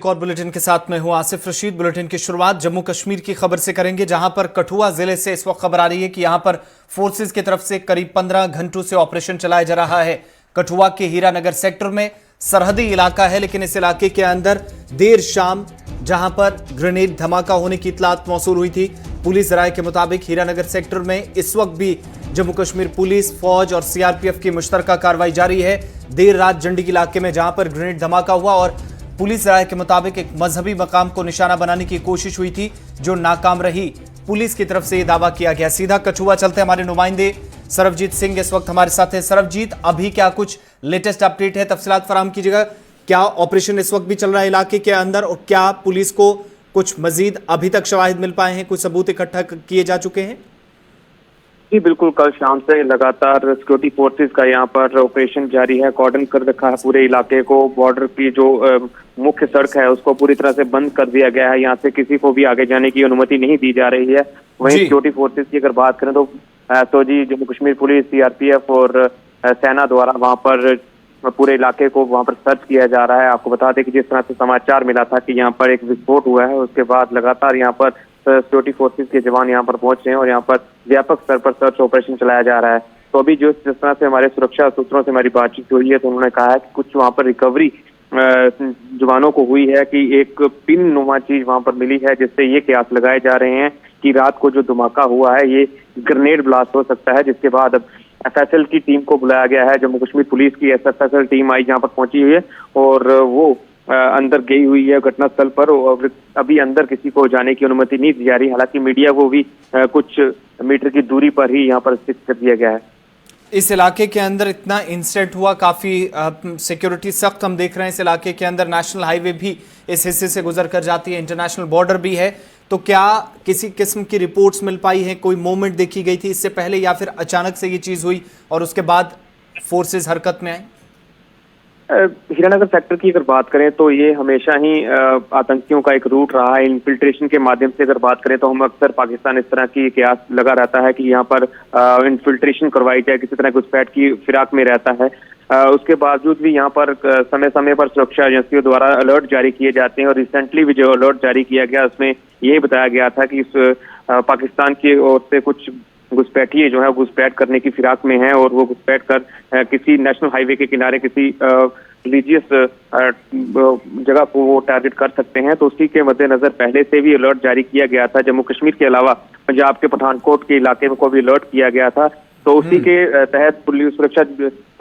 एक और बुलेटिन के साथ मैं हूं आसिफ रशीद। बुलेटिन की शुरुआत जम्मू कश्मीर की खबर से करेंगे, जहां पर कठुआ जिले से इस वक्त खबर आ रही है कि यहां पर फोर्सेस की तरफ से करीब 15 घंटों से ऑपरेशन चलाया जा रहा है। कठुआ के हीरानगर सेक्टर में सरहदी इलाका है, लेकिन इस इलाके के अंदर देर शाम जहां पर ग्रेनेड धमाका होने की इत्तलात मौसूल हुई थी। पुलिस राय के मुताबिक हीरानगर सेक्टर में इस वक्त भी जम्मू कश्मीर पुलिस, फौज और सीआरपीएफ की मुश्तरका कार्रवाई जारी है। देर रात जंडीक इलाके में जहां पर ग्रेनेड धमाका हुआ और पुलिस राय के मुताबिक एक मजहबी मकाम को निशाना बनाने की कोशिश हुई थी, जो नाकाम रही। पुलिस की तरफ से यह दावा किया गया। सीधा कठुआ चलते हमारे नुमाइंदे सरबजीत सिंह इस वक्त हमारे साथ है। सरबजीत, अभी क्या कुछ लेटेस्ट अपडेट है, तफसीलात फराहम कीजिएगा। क्या ऑपरेशन इस वक्त भी चल रहा है इलाके के अंदर, और क्या पुलिस को कुछ मजीद अभी तक शवाहिद मिल पाए हैं, कुछ सबूत इकट्ठा किए जा चुके हैं? जी बिल्कुल, कल शाम से लगातार सिक्योरिटी फोर्सेस का यहाँ पर ऑपरेशन जारी है। कॉर्डन कर रखा है पूरे इलाके को। बॉर्डर की जो मुख्य सड़क है उसको पूरी तरह से बंद कर दिया गया है। यहाँ से किसी को भी आगे जाने की अनुमति नहीं दी जा रही है। वहीं सिक्योरिटी फोर्सेस की अगर बात करें तो जी जम्मू कश्मीर पुलिस, सीआरपीएफ और सेना द्वारा वहाँ पर पूरे इलाके को वहाँ पर सर्च किया जा रहा है। आपको बता दें कि जिस तरह से समाचार मिला था कि यहाँ पर एक विस्फोट हुआ है, उसके बाद लगातार यहाँ पर सिक्योरिटी फोर्सेस के जवान यहाँ पर पहुंच रहे हैं और यहाँ पर व्यापक स्तर पर सर्च ऑपरेशन चलाया जा रहा है। तो अभी जिस तरह से हमारे सुरक्षा सूत्रों से हमारी बातचीत हुई है, तो उन्होंने कहा है कि कुछ वहाँ पर रिकवरी जवानों को हुई है कि एक पिन नुमा चीज वहाँ पर मिली है, जिससे ये कयास लगाए जा रहे हैं कि रात को जो धमाका हुआ है ये ग्रेनेड ब्लास्ट हो सकता है। जिसके बाद अब एफएसएल की टीम को बुलाया गया है। जम्मू कश्मीर पुलिस की एफएसएल टीम आई जहाँ पर पहुंची हुई है और वो अंदर गई हुई है घटनास्थल पर, और अभी अंदर किसी को जाने की अनुमति नहीं दी जा रही। हालांकि मीडिया को भी कुछ मीटर की दूरी पर ही यहाँ पर स्थित कर दिया गया है। इस इलाके के अंदर इतना इंसिडेंट हुआ, काफी सिक्योरिटी सख्त हम देख रहे हैं इस इलाके के अंदर। नेशनल हाईवे भी इस हिस्से से गुजर कर जाती है, इंटरनेशनल बॉर्डर भी है। तो क्या किसी किस्म की रिपोर्ट्स मिल पाई है, कोई मूवमेंट देखी गई थी इससे पहले, या फिर अचानक से ये चीज हुई और उसके बाद फोर्सेस हरकत में आए? हीरानगर सेक्टर की अगर बात करें तो ये हमेशा ही आतंकियों का एक रूट रहा है। इन्फिल्ट्रेशन के माध्यम से अगर बात करें तो हम अक्सर पाकिस्तान इस तरह की कयास लगा रहता है कि यहाँ पर इन्फिल्ट्रेशन करवाई जाए, किसी तरह घुसपैठ की फिराक में रहता है। उसके बावजूद भी यहाँ पर समय समय पर सुरक्षा एजेंसियों द्वारा अलर्ट जारी किए जाते हैं और रिसेंटली भी जो अलर्ट जारी किया गया उसमें यही बताया गया था कि पाकिस्तान की ओर से कुछ घुसपैठिए जो है घुसपैठ करने की फिराक में हैं और वो घुसपैठ कर किसी नेशनल हाईवे के किनारे किसी रिलीजियस जगह को वो टारगेट कर सकते हैं। तो उसी के मद्देनजर पहले से भी अलर्ट जारी किया गया था। जम्मू कश्मीर के अलावा पंजाब के पठानकोट के इलाके को भी अलर्ट किया गया था। तो उसी के तहत पुलिस सुरक्षा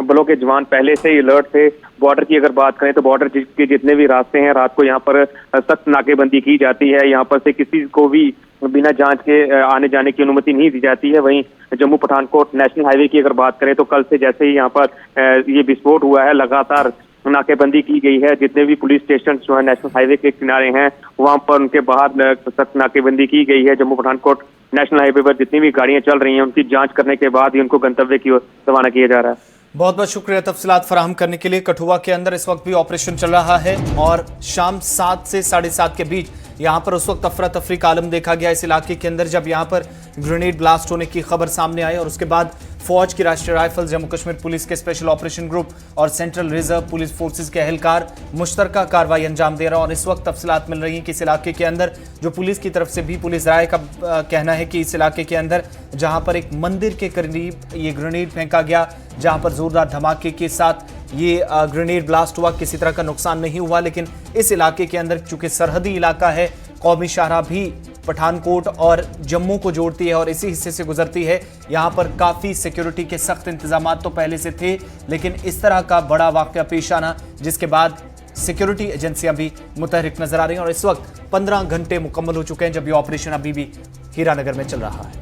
बलों के जवान पहले से ही अलर्ट थे। बॉर्डर की अगर बात करें तो बॉर्डर के जितने भी रास्ते हैं रात को यहाँ पर सख्त नाकेबंदी की जाती है। यहाँ पर से किसी को भी बिना जांच के आने जाने की अनुमति नहीं दी जाती है। वहीं जम्मू पठानकोट नेशनल हाईवे की अगर बात करें तो कल से जैसे ही यहाँ पर ये विस्फोट हुआ है, लगातार नाकेबंदी की गई है। जितने भी पुलिस स्टेशन जो है नेशनल हाईवे के किनारे हैं वहां पर उनके बाहर सख्त नाकेबंदी की गई है। जम्मू पठानकोट नेशनल हाईवे पर जितनी भी गाड़ियां चल रही हैं उनकी जांच करने के बाद ही उनको गंतव्य की ओर रवाना किया जा रहा है। बहुत बहुत शुक्रिया तफसीलात फराहम करने के लिए। कठुआ के अंदर इस वक्त भी ऑपरेशन चल रहा है और शाम 7 से 7:30 के बीच यहां पर उस वक्त अफरा तफरी का आलम देखा गया इस इलाके के अंदर, जब यहां पर ग्रेनेड ब्लास्ट होने की खबर सामने आई और उसके बाद फौज की राष्ट्रीय राइफल्स, जम्मू कश्मीर पुलिस के स्पेशल ऑपरेशन ग्रुप और सेंट्रल रिजर्व पुलिस फोर्सेज के एहलकार मुश्तरका कार्रवाई अंजाम दे रहा है। और इस वक्त तफसीलात मिल रही हैं कि इस इलाके के अंदर जो पुलिस की तरफ से भी पुलिस राय का कहना है कि इस इलाके के अंदर जहां पर एक मंदिर के करीब ये ग्रेनेड फेंका गया, जहां पर जोरदार धमाके के साथ ये ग्रेनेड ब्लास्ट हुआ, किसी तरह का नुकसान नहीं हुआ। लेकिन इस इलाके के अंदर चूंकि सरहदी इलाका है, कौमी शाहराह भी पठानकोट और जम्मू को जोड़ती है और इसी हिस्से से गुजरती है, यहां पर काफी सिक्योरिटी के सख्त इंतजाम तो पहले से थे, लेकिन इस तरह का बड़ा वाकया पेश आना जिसके बाद सिक्योरिटी एजेंसियां भी मुतहरिक नजर आ रही हैं। और इस वक्त 15 घंटे मुकम्मल हो चुके हैं जब ये ऑपरेशन अभी भी हीरानगर में चल रहा है।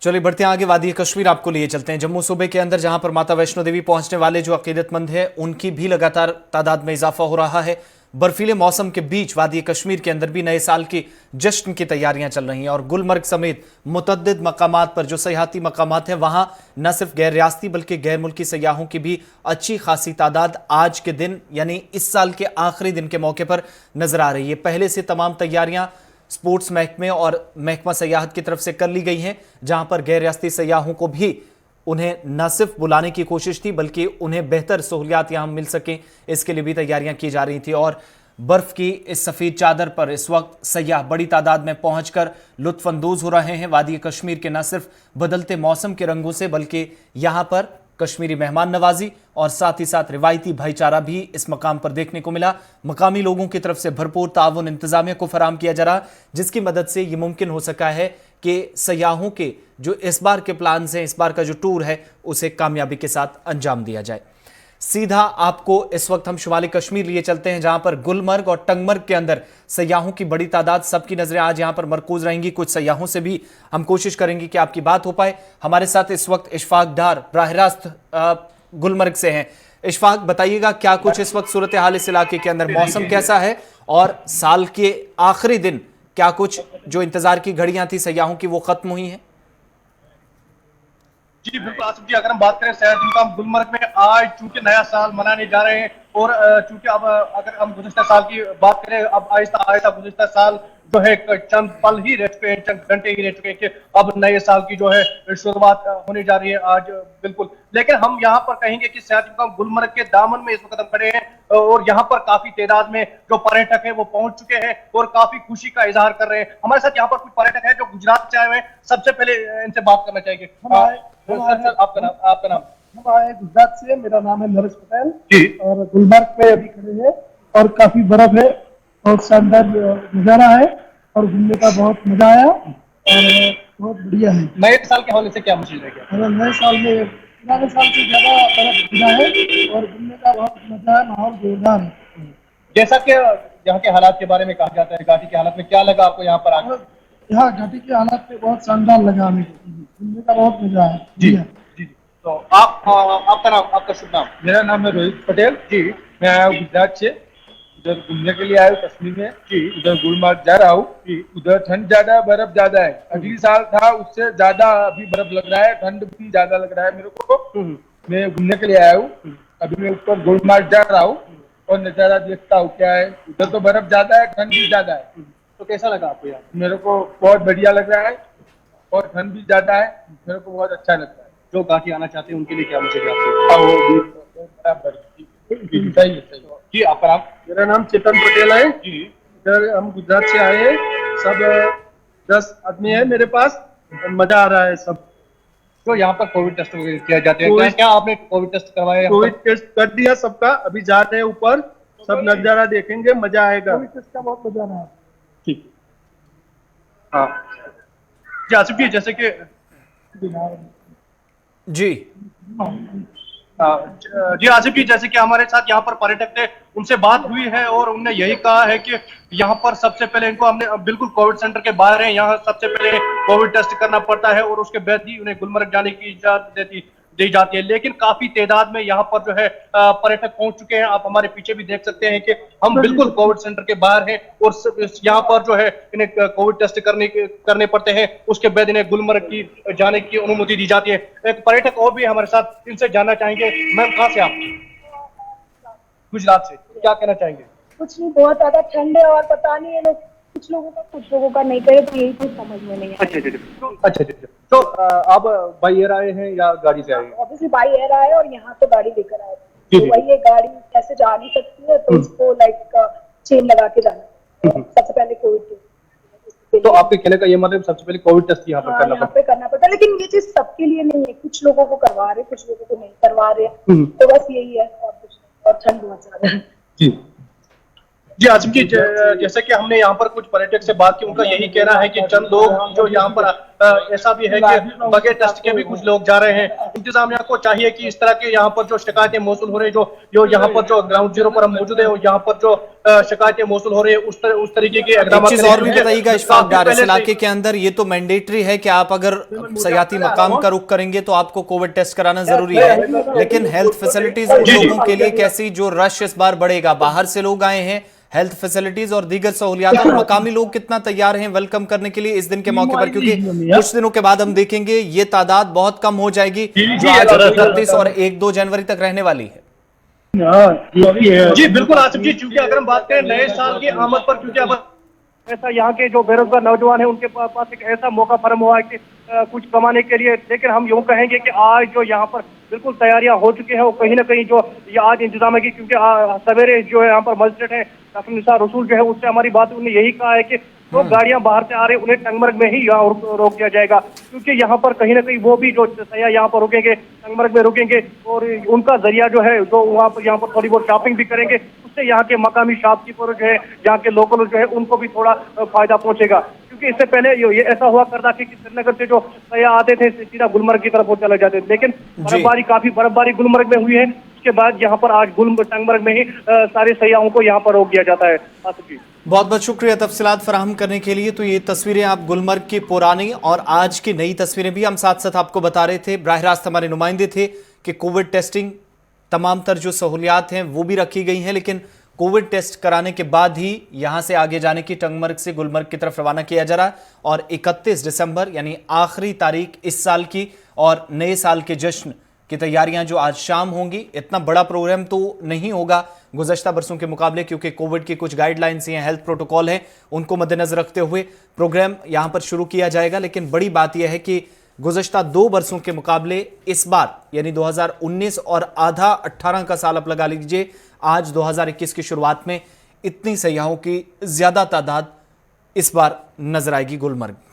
चलिए बढ़ते हैं आगे, वादी कश्मीर आपको लिए चलते हैं। जम्मू सूबे के अंदर जहां पर माता वैष्णो देवी पहुंचने वाले जो अकीदतमंद हैं उनकी भी लगातार तादाद में इजाफा हो रहा है। बर्फीले मौसम के बीच वादी कश्मीर के अंदर भी नए साल की जश्न की तैयारियां चल रही हैं और गुलमर्ग समेत मुतअद्दिद मकामात पर जो सयाहती मकामात हैं वहां न सिर्फ गैर रियासती बल्कि गैर मुल्की सयाहों की भी अच्छी खासी तादाद आज के दिन यानी इस साल के आखिरी दिन के मौके पर नजर आ रही है। पहले से तमाम तैयारियां स्पोर्ट्स महकमे और महकमा सयाहत की तरफ से कर ली गई हैं, जहां पर गैर रियासती सयाहों को भी उन्हें न सिर्फ बुलाने की कोशिश थी बल्कि उन्हें बेहतर सहूलियात यहां मिल सकें, इसके लिए भी तैयारियां की जा रही थी। और बर्फ की इस सफेद चादर पर इस वक्त सयाह बड़ी तादाद में पहुंचकर लुत्फअंदोज हो रहे हैं। वादी कश्मीर के न सिर्फ बदलते मौसम के रंगों से बल्कि यहां पर कश्मीरी मेहमान नवाजी और साथ ही साथ रिवायती भाईचारा भी इस मकाम पर देखने को मिला। मकामी लोगों की तरफ से भरपूर ताउन इंतजामिया को फराहम किया जा रहा, जिसकी मदद से ये मुमकिन हो सका है कि सयाहों के जो इस बार के प्लान हैं, इस बार का जो टूर है, उसे कामयाबी के साथ अंजाम दिया जाए। सीधा आपको इस वक्त हम शुमाली कश्मीर लिए चलते हैं, जहां पर गुलमर्ग और टंगमर्ग के अंदर सयाहों की बड़ी तादाद, सबकी नजरें आज यहां पर मरकूज रहेंगी। कुछ सयाहों से भी हम कोशिश करेंगे कि आपकी बात हो पाए। हमारे साथ इस वक्त इशफाक डार बराह रास्त गुलमर्ग से हैं। इशफाक, बताइएगा क्या कुछ इस वक्त सूरत हाल इस इलाके के अंदर, मौसम कैसा है और साल के आखिरी दिन क्या कुछ जो इंतजार की घड़ियां थी सयाहों की वो खत्म हुई हैं? जी बिल्कुल आसिफ जी, अगर हम बात करें सयाह मुकाम गुलमर्ग में आज चूंकि नया साल मनाने जा रहे हैं और चूंकि अब अगर हम गुज़िश्ता साल की बात करें, अब आहिस्ता आहिस्ता गुज़िश्ता साल जो है चंद पल ही रह चुके हैं, चंद घंटे ही रह चुके हैं कि अब नए साल की जो है शुरुआत होने जा रही है आज बिल्कुल। लेकिन हम यहाँ पर कहेंगे कि सयाह मुकाम गुलमर्ग के दामन में इस वक्त हम खड़े हैं और यहाँ पर काफी तादाद में जो पर्यटक है वो पहुंच चुके हैं और काफी खुशी का इजहार कर रहे हैं। हमारे साथ यहाँ पर कुछ पर्यटक है जो गुजरात से आए हुए हैं। सबसे पहले इनसे बात करना चाहेंगे। आपका नाम? हम आए गुजरात से, मेरा नाम है नरेश पटेल जी। और गुलमर्ग में अभी खड़े हैं और काफी बर्फ है, बहुत शानदार नजारा है और घूमने का बहुत मजा आया और बहुत बढ़िया है। नए साल के हवाले से क्या मुझे अगर नए साल में पुराने साल से ज्यादा बर्फ गिरा है और घूमने का बहुत मजा है, माहौल जोरदार है। जैसा कि यहाँ के हालात के बारे में कहा जाता है, घाटी के हालात में क्या लगा आपको यहाँ पर आकर? यहाँ घाटी के हालात में बहुत शानदार लगा हमें, घूमने का बहुत मजा है। जी जी। तो आपका नाम, आपका शुभ नाम? मेरा नाम है रोहित पटेल जी। मैं आया हूँ गुजरात से, उधर घूमने के लिए आया हूँ कश्मीर में जी। उधर गुलमर्ग जा रहा हूँ जी। उधर ठंड ज्यादा है, बर्फ ज्यादा है। अगली साल था उससे ज्यादा अभी बर्फ लग रहा है, ठंड भी ज्यादा लग रहा है मेरे को। मैं घूमने के लिए आया हूँ, अभी मैं ऊपर गुलमर्ग जा रहा हूँ और नजारा देखता हूँ क्या है। उधर तो बर्फ ज्यादा है, ठंड भी ज्यादा है। तो कैसा लगा आपको यहाँ? मेरे को बहुत बढ़िया लग रहा है और ठंड भी ज्यादा है, मेरे को बहुत अच्छा लगता है। जो घाटी आना चाहते हैं उनके लिए क्या मैसेज है आपको? सही। जी, आपका नाम? मेरा नाम चेतन पटेल है जी। इधर हम गुजरात से आए हैं, सब 10 आदमी है मेरे पास, मजा आ रहा है सब। तो यहाँ पर कोविड टेस्ट किया जाते हैं, क्या आपने कोविड टेस्ट करवाया? कोविड टेस्ट कर दिया सबका, अभी जा रहे हैं ऊपर, सब नजारा देखेंगे, मजा आएगा। कोविड टेस्ट का बहुत मजा आ रहा है। ठीक। हाँ जी आसिफ जी, जैसे कि जी जी आसिफ जी, जैसे कि हमारे साथ यहाँ पर पर्यटक थे, उनसे बात हुई है और उन्होंने यही कहा है कि यहाँ पर सबसे पहले इनको हमने बिल्कुल कोविड सेंटर के बाहर है, यहाँ सबसे पहले कोविड टेस्ट करना पड़ता है और उसके बाद ही उन्हें गुलमर्ग जाने की इजाजत दी जाती है। लेकिन काफी तादाद में यहाँ पर जो है पर्यटक पहुंच चुके हैं। आप हमारे पीछे भी देख सकते हैं कि हम बिल्कुल कोविड सेंटर के बाहर हैं और यहाँ पर जो है इन्हें कोविड टेस्ट करने पड़ते हैं, उसके बाद इन्हें गुलमर्ग की जाने की अनुमति दी जाती है। एक पर्यटक और भी हमारे साथ, इनसे जानना चाहेंगे। मैम, कहाँ से आप? गुजरात से। क्या कहना चाहेंगे? कुछ नहीं, बहुत ज्यादा ठंड है और पता नहीं है लोग, कुछ लोगों का नहीं करे तो यही कुछ समझ में नहीं है। अच्छा। तो आप बाई एयर आए हैं या गाड़ी से आए हैं? ऑब्वियसली बाई एयर आए और यहाँ तो गाड़ी लेकर आए, तो वही है, गाड़ी कैसे जा नहीं सकती है तो इसको लाइक चेन लगा के जाना। सबसे पहले कोविड। तो आपके कहने का ये मतलब सबसे पहले कोविड टेस्ट यहाँ पर करना पड़ता है, लेकिन ये चीज सबके लिए नहीं है, कुछ लोगों को करवा रहे, कुछ लोगों को नहीं करवा रहे, तो बस यही है और कुछ नहीं। और ठंड बहुत ज्यादा है। जी आसिफ जी, जैसे कि हमने यहाँ पर कुछ पर्यटक से बात की, उनका यही कहना है कि चंद लोग जो यहाँ पर ऐसा भी है कि बगैर टेस्ट के भी कुछ लोग जा रहे हैं। इंतजामिया को चाहिए कि इस तरह के यहाँ पर जो शिकायतें मौसूल हो रही है, जो यहाँ पर जो ग्राउंड जीरो पर हम मौजूद है, यहाँ पर जो शिकायतें मौसूल हो रही है, उस तरीके के एक चीज और भी बताइएगा इशफाक डार, इस इलाके के अंदर ये तो मैंडेटरी है कि आप अगर सयाती मकाम का रुख करेंगे तो आपको कोविड टेस्ट कराना जरूरी है, लेकिन हेल्थ फैसिलिटीज उन लोगों के लिए कैसी, जो रश इस बार बढ़ेगा, बाहर से लोग आए हैं, हेल्थ फैसिलिटीज और दीगर सहूलियात, और मकामी लोग कितना तैयार हैं वेलकम करने के लिए इस दिन के मौके पर? क्योंकि कुछ दिनों के बाद हम देखेंगे ये तादाद बहुत कम हो जाएगी जो आज 31 और 1-2 जनवरी तक रहने वाली है। जी बिल्कुल आसिफ जी, क्योंकि अगर हम बात करें नए साल की आमद पर, क्योंकि अब ऐसा यहाँ के जो बेरोजगार नौजवान है उनके पास एक ऐसा मौका फराहम हुआ है कि कुछ कमाने के लिए। लेकिन हम यूँ कहेंगे कि आज जो यहाँ पर बिल्कुल तैयारियां हो चुकी हैं, वो कहीं ना कहीं जो ये आज इंतजाम है कि क्योंकि सवेरे जो है यहाँ पर मजिस्ट्रेट है डॉक्टर निसार रसूल जो है उससे हमारी बात, उन्होंने यही कहा है कि जो गाड़ियां बाहर से आ रही उन्हें टंगमर्ग में ही यहाँ रोक दिया जाएगा, क्योंकि यहाँ पर कहीं ना कहीं वो भी जो सयाह यहाँ पर रुकेंगे, टंगमर्ग में रुकेंगे और उनका जरिया जो है जो वहाँ पर यहाँ पर थोड़ी बहुत शॉपिंग भी करेंगे, उससे यहाँ के मकामी शॉपकीपर जो है, यहाँ के लोकल जो है, उनको भी थोड़ा फायदा पहुंचेगा। क्योंकि इससे पहले ये ऐसा हुआ करता कि श्रीनगर से जो सयाह आते थे सीधा गुलमर्ग की तरफ वो चले जाते थे, लेकिन काफी बर्फबारी गुलमर्ग में हुई है, उसके बाद यहाँ पर आज टंगमर्ग में ही सारे सयाहों को यहाँ पर रोक दिया जाता है। बहुत बहुत शुक्रिया तफसीलात फराहम करने के लिए। तो ये तस्वीरें आप गुलमर्ग की पुरानी और आज की नई तस्वीरें भी हम साथ साथ आपको बता रहे थे। बराह रास्त हमारे नुमाइंदे थे कि कोविड टेस्टिंग तमाम तर जो सहूलियात हैं वो भी रखी गई हैं, लेकिन कोविड टेस्ट कराने के बाद ही यहां से आगे जाने की टंगमर्ग से गुलमर्ग की तरफ रवाना किया जा रहा है। और 31 दिसंबर यानी आखिरी तारीख इस साल की और नए साल के जश्न की तैयारियां जो आज शाम होंगी। इतना बड़ा प्रोग्राम तो नहीं होगा गुज़श्ता बरसों के मुकाबले, क्योंकि कोविड की कुछ गाइडलाइंस हैं, हेल्थ प्रोटोकॉल हैं, उनको मद्देनजर रखते हुए प्रोग्राम यहां पर शुरू किया जाएगा। लेकिन बड़ी बात यह है कि गुज़श्ता 2 बरसों के मुकाबले इस बार यानी 2019 और आधा 18 का साल आप लगा लीजिए, आज 2021 की शुरुआत में इतनी सयाहों की ज्यादा तादाद इस बार नजर आएगी गुलमर्ग में।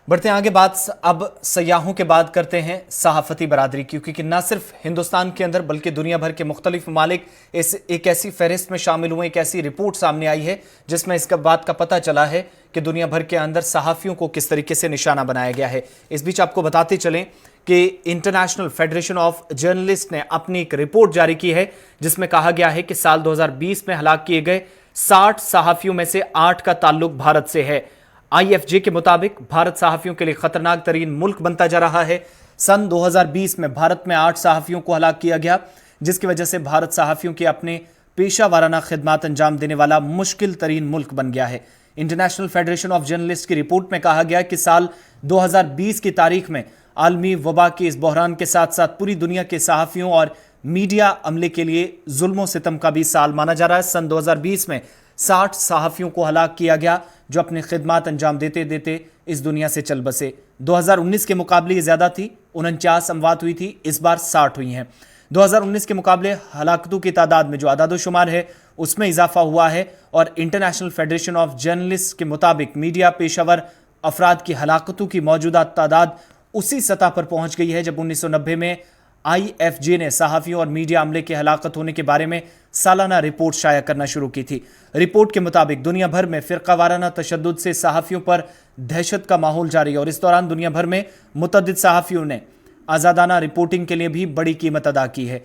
बढ़ते हैं आगे, बात अब सयाहों के बाद करते हैं सहाफती बरादरी की, क्योंकि न सिर्फ हिंदुस्तान के अंदर बल्कि दुनिया भर के मुख्तलिफ ममालिक एक ऐसी फहरिस्त में शामिल हुए, एक ऐसी रिपोर्ट सामने आई है जिसमें इसका बात का पता चला है कि दुनिया भर के अंदर सहाफ़ियों को किस तरीके से निशाना बनाया गया है। इस बीच आपको बताते चलें कि इंटरनेशनल फेडरेशन ऑफ जर्नलिस्ट ने अपनी एक रिपोर्ट जारी की है जिसमें कहा गया है कि साल 2020 में हलाक किए गए 60 सहाफ़ियों में से 8 का ताल्लुक भारत से है। IFJ के मुताबिक भारत सहाफ़ियों के लिए खतरनाक तरीन मुल्क बनता जा रहा है। सन 2020 में भारत में 8 सहाफ़ियों को हलाक किया गया, जिसकी वजह से भारत सहाफ़ियों के अपने पेशा वाराना खिदमात अंजाम देने वाला मुश्किल तरीन मुल्क बन गया है। इंटरनेशनल फेडरेशन ऑफ जर्नलिस्ट की रिपोर्ट में कहा गया कि साल 2020 की तारीख में आलमी वबा के इस बहरान के साथ साथ पूरी दुनिया के सहाफ़ियों और मीडिया अमले के लिए जुल्म सितम का भी साल माना जा रहा है। सन 2020 में 60 सहाफ़ियों को हलाक किया गया जो अपनी खिदमात अंजाम देते देते इस दुनिया से चल बसे। 2019 के मुकाबले ये ज़्यादा थी, 49 अमवात हुई थी, इस बार 60 हुई हैं। 2019 के मुकाबले हलाकतों की तादाद में जो आदादोशुमार है उसमें इजाफा हुआ है और इंटरनेशनल फेडरेशन ऑफ जर्नलिस्ट के मुताबिक मीडिया पेशावर अफराद की हलाकतों की मौजूदा तादाद उसी सतह पर पहुंच गई है जब 1990 में IFJ ने सहाफ़ियों और मीडिया अमले के हलाकत होने के बारे में सालाना रिपोर्ट शाया करना शुरू की थी। रिपोर्ट के मुताबिक दुनिया भर में फ़िरका वाराना तशद्दुद से सहाफ़ियों पर दहशत का माहौल जारी है और इस दौरान दुनिया भर में मुतअद्दिद सहाफ़ियों ने आज़ादाना रिपोर्टिंग के लिए भी बड़ी कीमत अदा की है।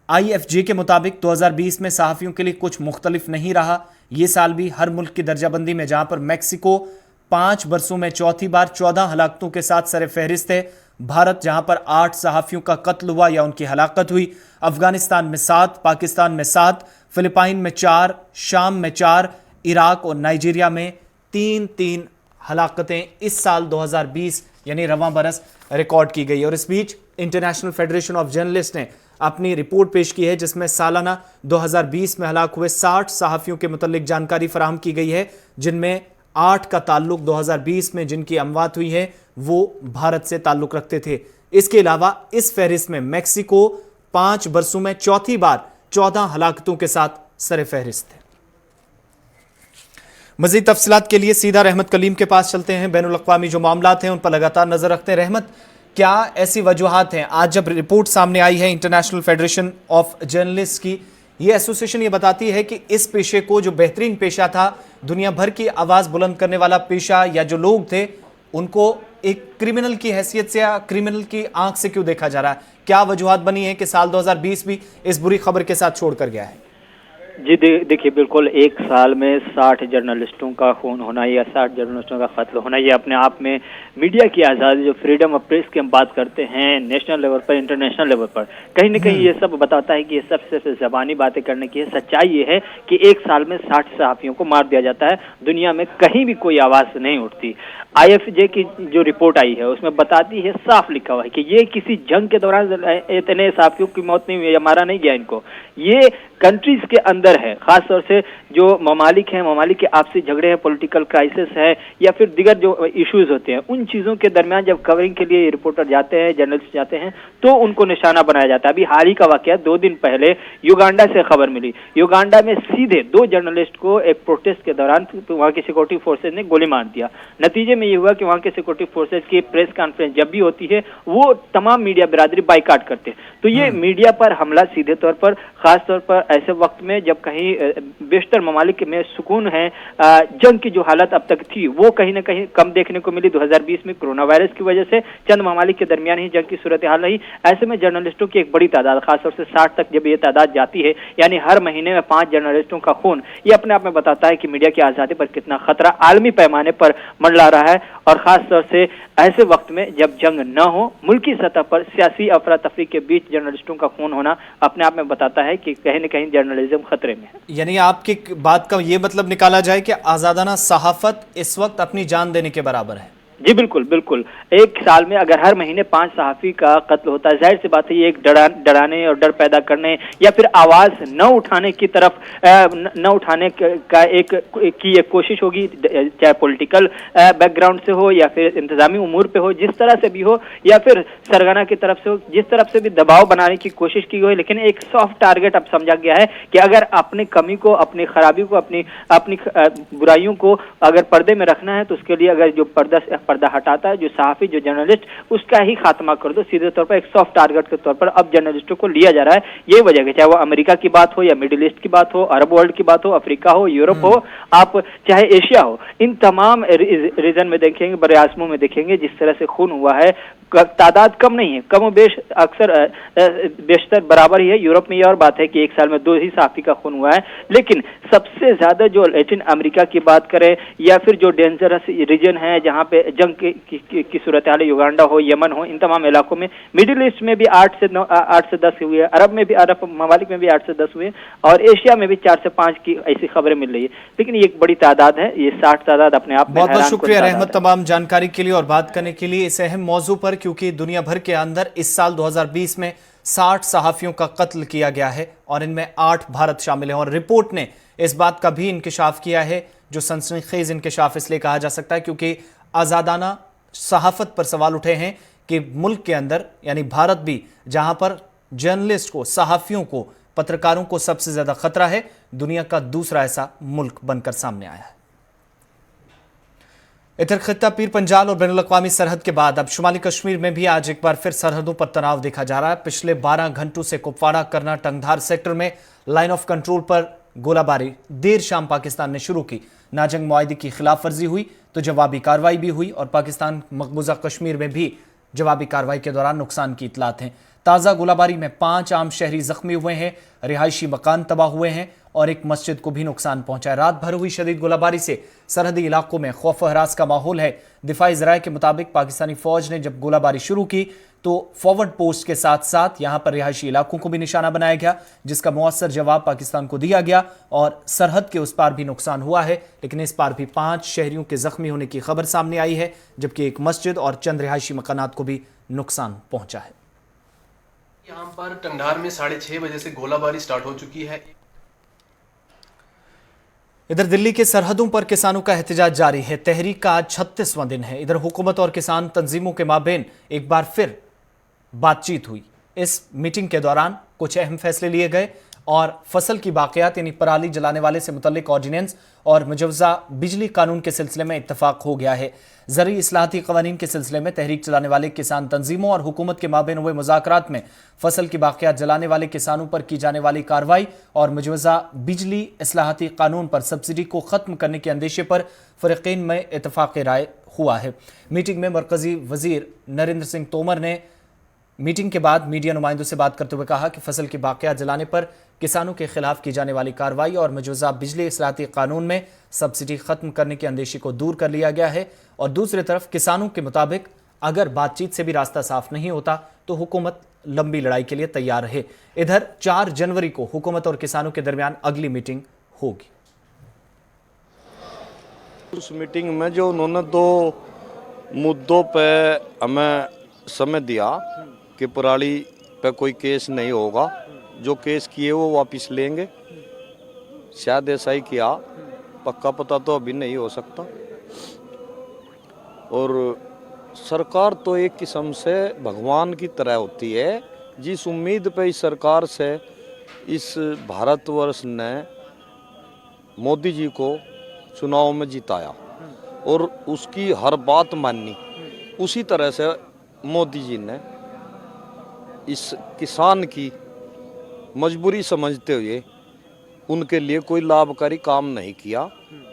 IFJ के मुताबिक 2020 में सहाफ़ियों के लिए कुछ मुख्तलिफ नहीं रहा। ये साल भी हर मुल्क की दर्जाबंदी में जहाँ पर मैक्सिको 5 बरसों में चौथी बार 14 हलाकतों के साथ सर फहरिस्त है, भारत जहां पर 8 सहाफ़ियों का कत्ल हुआ या उनकी हलाकत हुई, अफगानिस्तान में 7, पाकिस्तान में 7, फिलिपाइन में 4, शाम में 4, इराक और नाइजीरिया में 3-3 हलाकतें इस साल 2020 यानी रवां बरस रिकॉर्ड की गई। और इस बीच इंटरनेशनल फेडरेशन ऑफ जर्नलिस्ट ने अपनी रिपोर्ट पेश की है जिसमें सालाना 2020 में हलाक हुए 60 सहाफ़ियों के मुतल्लिक जानकारी फराहम की गई है, जिनमें 8 का ताल्लुक 2020 में जिनकी अमवात हुई है वो भारत से ताल्लुक रखते थे। इसके अलावा इस फहरिस्त में मैक्सिको 5 बरसों में चौथी बार 14 हलाकतों के साथ सर फहरिस्त है। मजीद तफसीलात के लिए सीधा रहमत कलीम के पास चलते हैं। बैनुल अक़वामी जो मामलात हैं उन पर लगातार नजर रखते हैं। रहमत, क्या ऐसी वजूहात हैं आज जब रिपोर्ट सामने आई है इंटरनेशनल फेडरेशन ऑफ जर्नलिस्ट की, ये एसोसिएशन ये बताती है कि इस पेशे को जो बेहतरीन पेशा था, दुनिया भर की आवाज़ बुलंद करने वाला पेशा या जो लोग थे, उनको एक क्रिमिनल की हैसियत से या क्रिमिनल की आंख से क्यों देखा जा रहा है? क्या वजूहात बनी है कि साल 2020 भी इस बुरी खबर के साथ छोड़ कर गया है? जी देखिए, बिल्कुल एक साल में 60 जर्नलिस्टों का खून होना या 60 जर्नलिस्टों का कत्ल होना, ये अपने आप में मीडिया की आज़ादी, जो फ्रीडम ऑफ प्रेस की हम बात करते हैं नेशनल लेवल पर, इंटरनेशनल लेवल पर, कहीं ना कहीं ये सब बताता है कि ये सब सिर्फ ज़बानी बातें करने की है। सच्चाई ये है कि एक साल में 60 सहाफ़ियों को मार दिया जाता है, दुनिया में कहीं भी कोई आवाज़ नहीं उठती। IFJ की जो रिपोर्ट आई है उसमें बताती है, साफ लिखा हुआ है कि ये किसी जंग के दौरान इतने सहाफ़ियों की मौत नहीं हुई या मारा नहीं गया इनको, ये कंट्रीज के अंदर है, खासतौर से जो ममालिक हैं, ममालिक के आपसी झगड़े हैं, पॉलिटिकल क्राइसिस है या फिर दिगर जो इश्यूज होते हैं, उन चीज़ों के दरमियान जब कवरिंग के लिए रिपोर्टर जाते हैं, जर्नलिस्ट जाते हैं, तो उनको निशाना बनाया जाता है। अभी हाल ही का वाकया 2 दिन पहले युगांडा से खबर मिली। युगांडा में सीधे 2 जर्नलिस्ट को एक प्रोटेस्ट के दौरान वहाँ की सिक्योरिटी फोर्सेज ने गोली मार दिया। नतीजे में ये हुआ कि वहाँ के सिक्योरिटी फोर्सेज की प्रेस कॉन्फ्रेंस जब भी होती है वो तमाम मीडिया बिरादरी बाइकाट करते हैं। तो ये मीडिया पर हमला सीधे तौर पर, खास तौर पर ऐसे वक्त में जब कहीं बेशतर ममालिक में सुकून है, जंग की जो हालत अब तक थी वो कहीं ना कहीं कम देखने को मिली 2020 में कोरोना वायरस की वजह से, चंद ममालिक के दरमियान ही जंग की सूरत हाल रही। ऐसे में जर्नलिस्टों की एक बड़ी तादाद, खासतौर से 60 तक जब ये तादाद जाती है, यानी हर महीने में 5 जर्नलिस्टों का खून, ये अपने आप में बताता है कि मीडिया की आज़ादी पर कितना खतरा आलमी पैमाने पर मंडरा रहा है। और खासतौर से ऐसे वक्त में जब जंग न हो, मुल्की सतह पर सियासी अफरा तफरी के बीच जर्नलिस्टों का खून होना अपने आप में बताता है कि कहीं न कहीं जर्नलिज्म खतरे में है। यानी आपकी बात का ये मतलब निकाला जाए कि आजादाना सहाफत इस वक्त अपनी जान देने के बराबर है। जी बिल्कुल बिल्कुल। एक साल में अगर हर महीने 5 सहाफ़ी का कत्ल होता है, जाहिर सी बात है ये एक डराने और डर पैदा करने या फिर आवाज़ न उठाने की तरफ न उठाने का एक कोशिश होगी, चाहे पॉलिटिकल बैकग्राउंड से हो या फिर इंतजामी उमूर पे हो, जिस तरह से भी हो, या फिर सरगना की तरफ से हो, जिस तरफ से भी दबाव बनाने की कोशिश की गई। लेकिन एक सॉफ्ट टारगेट अब समझा गया है कि अगर अपनी कमी को, अपनी खराबी को, अपनी बुराइयों को अगर पर्दे में रखना है तो उसके लिए अगर जो पर्दा हटाता है, जो सहाफ़ी, जो जर्नलिस्ट, उसका ही खात्मा कर दो। सीधे तौर पर एक सॉफ्ट टारगेट के तौर पर अब जर्नलिस्टों को लिया जा रहा है। यही वजह है, चाहे वो अमेरिका की बात हो या मिडिल ईस्ट की बात हो, अरब वर्ल्ड की बात हो, अफ्रीका हो, यूरोप हो, आप चाहे एशिया हो, इन तमाम रीजन में देखेंगे, बड़े आज़मों में देखेंगे जिस तरह से खून हुआ है, तादाद कम नहीं है, कम बेश अक्सर बेशतर बराबर ही है। यूरोप में ये और बात है कि एक साल में 2 ही सहाफ़ी का खून हुआ है, लेकिन सबसे ज्यादा जो लैटिन अमेरिका की बात करें या फिर जो डेंजरस रीजन है जहाँ पे जंग की सूरत हाल, युगांडा हो, यमन हो, इन तमाम इलाकों में, मिडिल ईस्ट में भी 8 से 10 हुए, अरब में भी, अरब ममालिक में भी 8 से 10 हुए, और एशिया में भी 4 से 5 की ऐसी खबरें मिल रही है। लेकिन ये एक बड़ी तादाद है, ये 60 तादाद अपने आप में। बहुत बहुत शुक्रिया रहमत तमाम जानकारी के लिए और बात करने के लिए इस अहम मौजू पर, क्योंकि दुनिया भर के अंदर इस साल 2020 में 60 सहाफियों का कत्ल किया गया है और इनमें 8 भारत शामिल हैं। और रिपोर्ट ने इस बात का भी इंकिशाफ किया है, जो सनसनीखेज इंकिशाफ इसलिए कहा जा सकता है क्योंकि आज़ादाना सहाफत पर सवाल उठे हैं कि मुल्क के अंदर यानी भारत भी, जहां पर जर्नलिस्ट को, सहाफियों को, पत्रकारों को सबसे ज्यादा खतरा है, दुनिया का दूसरा ऐसा मुल्क बनकर सामने आया है। इधर खित्ता पीर पंजाल और बैनुल-अक़वामी सरहद के बाद अब शुमाली कश्मीर में भी आज एक बार फिर सरहदों पर तनाव देखा जा रहा है। पिछले 12 घंटों से कुपवाड़ा, करना, टंगधार सेक्टर में लाइन ऑफ कंट्रोल पर गोलाबारी देर शाम पाकिस्तान ने शुरू की। नाजंग मुआहदे की खिलाफ वर्जी हुई तो जवाबी कार्रवाई भी हुई और पाकिस्तान मकबूजा कश्मीर में भी जवाबी कार्रवाई के दौरान नुकसान की इतलात हैं। ताज़ा गोलाबारी में 5 आम शहरी जख्मी हुए हैं, रिहायशी मकान तबाह हुए हैं और एक मस्जिद को भी नुकसान पहुंचा है। रात भर हुई शदीद गोलाबारी से सरहदी इलाकों में खौफ व हरास का माहौल है। दिफाई ज़राए के मुताबिक पाकिस्तानी फौज ने जब गोलाबारी शुरू की तो फॉरवर्ड पोस्ट के साथ साथ यहां पर रिहायशी इलाकों को भी निशाना बनाया गया, जिसका मुअस्सर जवाब पाकिस्तान को दिया गया और सरहद के उस पार भी नुकसान हुआ है। लेकिन इस पार भी 5 शहरियों के जख्मी होने की खबर सामने आई है, जबकि एक मस्जिद और चंद रिहायशी मकानात को भी नुकसान पहुंचा है। यहाँ पर टंगधार में 6:30 बजे से गोलाबारी स्टार्ट हो चुकी है। इधर दिल्ली के सरहदों पर किसानों का एहतजाज जारी है। तहरीक का आज 36वां दिन है। इधर हुकूमत और किसान तंजीमों के माबेन एक बार फिर बातचीत हुई। इस मीटिंग के दौरान कुछ अहम फैसले लिए गए और फसल की बाक़ियात यानी पराली जलाने वाले से मुतल्लिक ऑर्डिनेंस और मुजवज़ा बिजली कानून के सिलसिले में इत्तफाक हो गया है। ज़रूरी इस्लाहती क़वानीन के सिलसिले में तहरीक चलाने वाले किसान तंजीमों और हुकूमत के माबेन हुए मुज़ाकरात में फसल की बाक़ियात जलाने वाले किसानों पर की जाने वाली कार्रवाई और मुजवज़ा बिजली इस्लाहती कानून पर सब्सिडी को ख़त्म करने के अंदेशे पर फ़रीक़ैन में इत्तफाक़ राय हुआ है। मीटिंग में मरकज़ी वज़ीर नरेंद्र सिंह तोमर ने मीटिंग के बाद मीडिया नुमाइंदों से बात करते हुए कहा कि फसल की बाक़ियात जलाने पर किसानों के खिलाफ की जाने वाली कार्रवाई और मुजवज़ा बिजली इस्लाहती कानून में सब्सिडी खत्म करने के अंदेशे को दूर कर लिया गया है। और दूसरी तरफ किसानों के मुताबिक अगर बातचीत से भी रास्ता साफ नहीं होता तो हुकूमत लंबी लड़ाई के लिए तैयार है। इधर 4 जनवरी को हुकूमत और किसानों के दरमियान अगली मीटिंग होगी। उस मीटिंग में जो उन्होंने 2 मुद्दों पे हमें समय दिया कि पराली पे कोई केस नहीं होगा, जो केस किए वो वापस लेंगे। शायद ऐसा ही किया, पक्का पता तो अभी नहीं हो सकता। और सरकार तो एक किस्म से भगवान की तरह होती है। जिस उम्मीद पे इस सरकार से इस भारतवर्ष ने मोदी जी को चुनाव में जिताया और उसकी हर बात मानी, उसी तरह से मोदी जी ने इस किसान की मजबूरी समझते हुए उनके लिए कोई लाभकारी काम नहीं किया।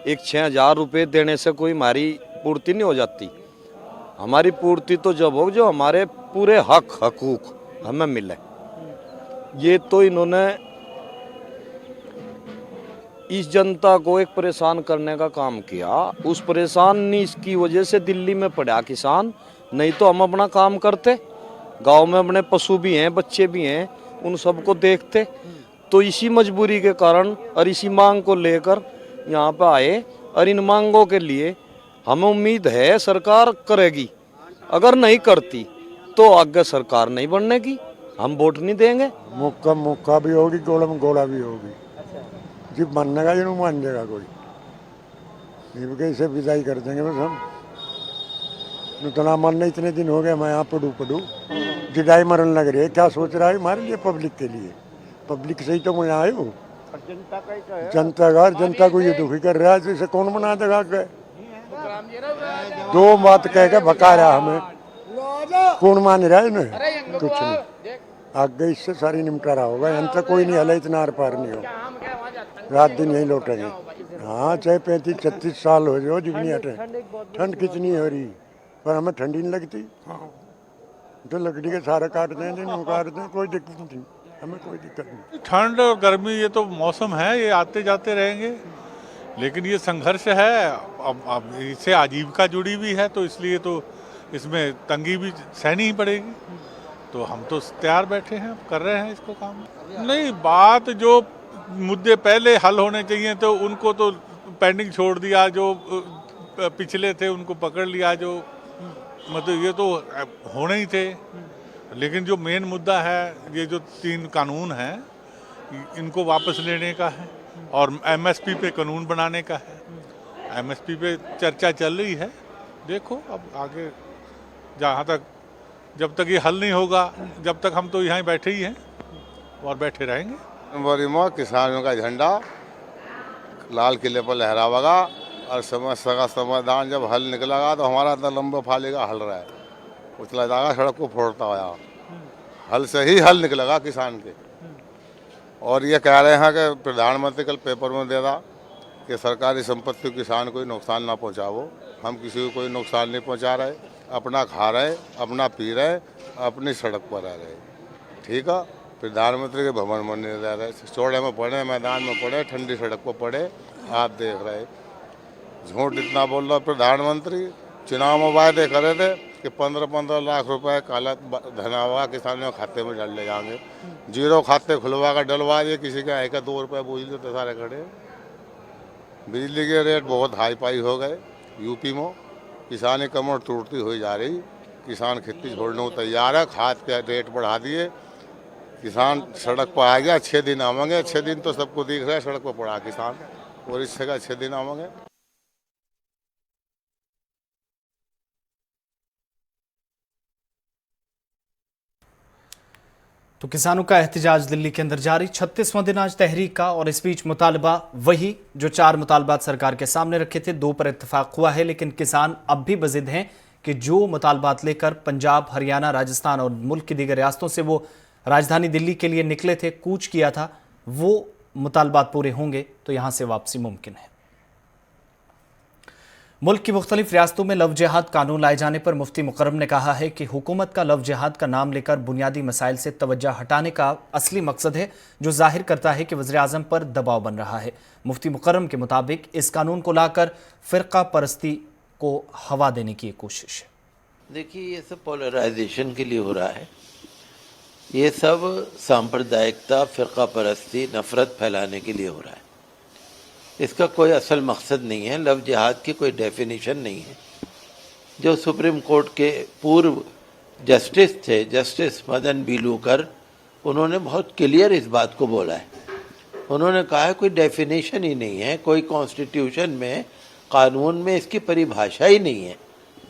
एक 6,000 रुपये देने से कोई हमारी पूर्ति नहीं हो जाती। हमारी पूर्ति तो जब हो जो हमारे पूरे हकूक हमें मिले। ये तो इन्होंने इस जनता को एक परेशान करने का काम किया। उस परेशानी की वजह से दिल्ली में पड़ा किसान, नहीं तो हम अपना काम करते। गांव में अपने पशु भी हैं, बच्चे भी हैं, उन सबको देखते। तो इसी मजबूरी के कारण और इसी मांग को लेकर यहाँ पे आए और इन मांगों के लिए हमें उम्मीद है सरकार करेगी। अगर नहीं करती तो आगे सरकार नहीं बनने की, हम वोट नहीं देंगे। मुक्का भी होगी, गोला में गोला भी होगी। जी मानने का जो मान जाएगा कोई कैसे विदाई कर देंगे बस हम। इतना मानने इतने दिन हो गए मैं यहाँ पढ़ू जिदाई मरन लग रही है। क्या सोच रहा है हमारे लिए, पब्लिक के लिए? पब्लिक से ही तो मैं आया हूँ। जनता को ये दुखी कर रहा है, जैसे कौन बना देगा? दो बात कह के भका रहा हमें, कौन मान रहा है इन्हें? कुछ नहीं। आगे इससे सारी निमटारा होगा। यहाँ तक कोई नहीं हले, इतना आर पार नहीं हो। रात दिन यही लौटेंगे। हाँ, चाहे 35-36 साल हो जाओ, जितनी हटे। ठंड कितनी हो रही, पर हमें ठंडी नहीं लगती। तो लकड़ी के सारे काट दें, दिन काट दें, कोई दिक्कत नहीं, हमें कोई दिक्कत नहीं। ठंड और गर्मी ये तो मौसम है, ये आते जाते रहेंगे। लेकिन ये संघर्ष है, अब इससे आजीविका जुड़ी हुई है, तो इसलिए तो इसमें तंगी भी सहनी ही पड़ेगी। तो हम तो तैयार बैठे हैं, कर रहे हैं इसको काम। नहीं, बात जो मुद्दे पहले हल होने चाहिए तो उनको तो पेंडिंग छोड़ दिया, जो पिछले थे उनको पकड़ लिया, जो मतलब ये तो होने ही थे। लेकिन जो मेन मुद्दा है, ये जो 3 कानून हैं, इनको वापस लेने का है और एमएसपी पे कानून बनाने का है। एमएसपी पे चर्चा चल रही है, देखो अब आगे जहाँ तक, जब तक ये हल नहीं होगा, जब तक हम तो यहाँ बैठे ही हैं और बैठे रहेंगे। किसानों का झंडा लाल किले पर लहरावेगा और समस्या का समाधान जब हल निकलेगा तो हमारा इतना लंबा फालेगा हल रहा है, उछला जाएगा सड़क को फोड़ता हुआ। हल से ही हल निकलेगा किसान के। और ये कह रहे हैं कि प्रधानमंत्री कल पेपर में दे रहा कि सरकारी संपत्ति किसान को नुकसान ना पहुंचाओ। हम किसी को कोई नुकसान नहीं पहुंचा रहे, अपना खा रहे, अपना पी रहे, अपनी सड़क पर रह रहे। ठीक है, प्रधानमंत्री के भवन में नहीं रह रहे, चौड़े में पड़े, मैदान में पड़े, ठंडी सड़क पर पड़े, आप देख रहे। झूठ इतना बोल रहा प्रधानमंत्री। चुनाव में वायदे करे थे कि 15-15 लाख रुपए काला धन आवा किसानों के खाते में डाल ले जाएंगे। जीरो खाते खुलवा कर डलवा दिए, किसी के आएगा 2 रुपये बिजली तो सारे खड़े। बिजली के रेट बहुत हाई फाई हो गए यूपी में। किसानी कमर टूटती हुई जा रही। किसान खेती छोड़ने को तैयार है, खाद के रेट बढ़ा दिए। किसान सड़क पर आ गया, 6 दिन आवेंगे। 6 दिन तो सबको दिख रहा है सड़क पर पड़ा किसान, और इससे का 6 दिन आवेंगे। तो किसानों का एहतजाज दिल्ली के अंदर जारी, 36वां दिन आज तहरीक का। और इस बीच मुतालबा वही जो 4 मुतालबात सरकार के सामने रखे थे, 2 पर इत्तेफाक हुआ है। लेकिन किसान अब भी बजिद हैं कि जो मुतालबात लेकर पंजाब, हरियाणा, राजस्थान और मुल्क की दीगर रियासतों से वो राजधानी दिल्ली के लिए निकले थे, कूच किया था, वो मुतालबात पूरे होंगे तो यहां से वापसी मुमकिन है। मुल्क की मुख्तलिफ रियासतों में लव जिहाद कानून लाए जाने पर मुफ्ती मुकर्रम ने कहा है कि हुकूमत का लव जिहाद का नाम लेकर बुनियादी मसाइल से तवज्जो हटाने का असली मकसद है, जो जाहिर करता है कि वज़ीर-ए-आज़म पर दबाव बन रहा है। मुफ्ती मुकर्रम के मुताबिक इस कानून को लाकर फ़िरका परस्ती को हवा देने की कोशिश है। देखिए, ये सब पोलराइजेशन के लिए हो रहा है। ये सब सांप्रदायिकता, फ़िरका परस्ती, नफ़रत फैलाने के लिए हो रहा है। इसका कोई असल मकसद नहीं है। लव जिहाद की कोई डेफिनेशन नहीं है। जो सुप्रीम कोर्ट के पूर्व जस्टिस थे, जस्टिस मदन बीलूकर, उन्होंने बहुत क्लियर इस बात को बोला है। उन्होंने कहा है कोई डेफिनेशन ही नहीं है, कोई कॉन्स्टिट्यूशन में, कानून में इसकी परिभाषा ही नहीं है,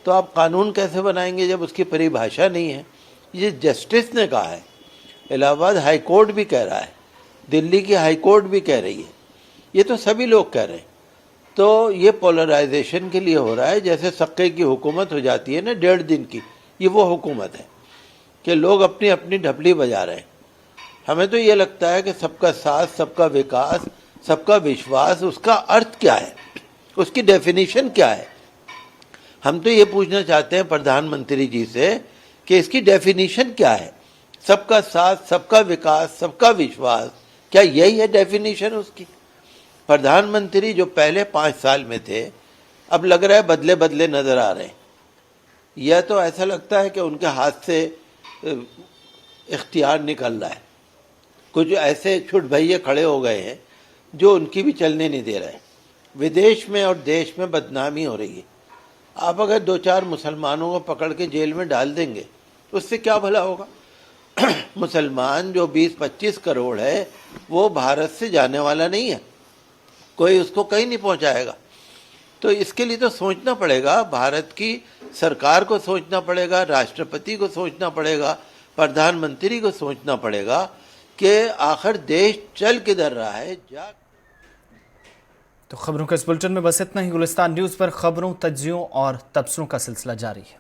तो आप कानून कैसे बनाएंगे जब उसकी परिभाषा नहीं है। ये जस्टिस ने कहा है, इलाहाबाद हाई कोर्ट भी कह रहा है, दिल्ली की हाई कोर्ट भी कह रही है, ये तो सभी लोग कह रहे हैं। तो ये पोलराइजेशन के लिए हो रहा है, जैसे सक्के की हुकूमत हो जाती है ना 1.5 दिन की, ये वो हुकूमत है कि लोग अपनी अपनी ढपली बजा रहे हैं। हमें तो ये लगता है कि सबका साथ, सबका विकास, सबका विश्वास, उसका अर्थ क्या है, उसकी डेफिनेशन क्या है। हम तो ये पूछना चाहते हैं प्रधानमंत्री जी से कि इसकी डेफिनेशन क्या है। सबका साथ, सबका विकास, सबका विश्वास, क्या यही है डेफिनेशन उसकी। प्रधानमंत्री जो पहले 5 साल में थे, अब लग रहा है बदले बदले नजर आ रहे हैं। यह तो ऐसा लगता है कि उनके हाथ से इख्तियार निकल रहा है। कुछ ऐसे छुट भैये खड़े हो गए हैं जो उनकी भी चलने नहीं दे रहे। विदेश में और देश में बदनामी हो रही है। आप अगर 2-4 मुसलमानों को पकड़ के जेल में डाल देंगे तो उससे क्या भला होगा। मुसलमान जो 20-25 करोड़ है वो भारत से जाने वाला नहीं है, कोई उसको कहीं नहीं पहुंचाएगा। तो इसके लिए तो सोचना पड़ेगा, भारत की सरकार को सोचना पड़ेगा, राष्ट्रपति को सोचना पड़ेगा, प्रधानमंत्री को सोचना पड़ेगा कि आखिर देश चल किधर रहा है। तो खबरों के इस बुलेटिन में बस इतना ही। गुलिस्तान न्यूज़ पर खबरों, तज्जियों और तबसरों का सिलसिला जारी है।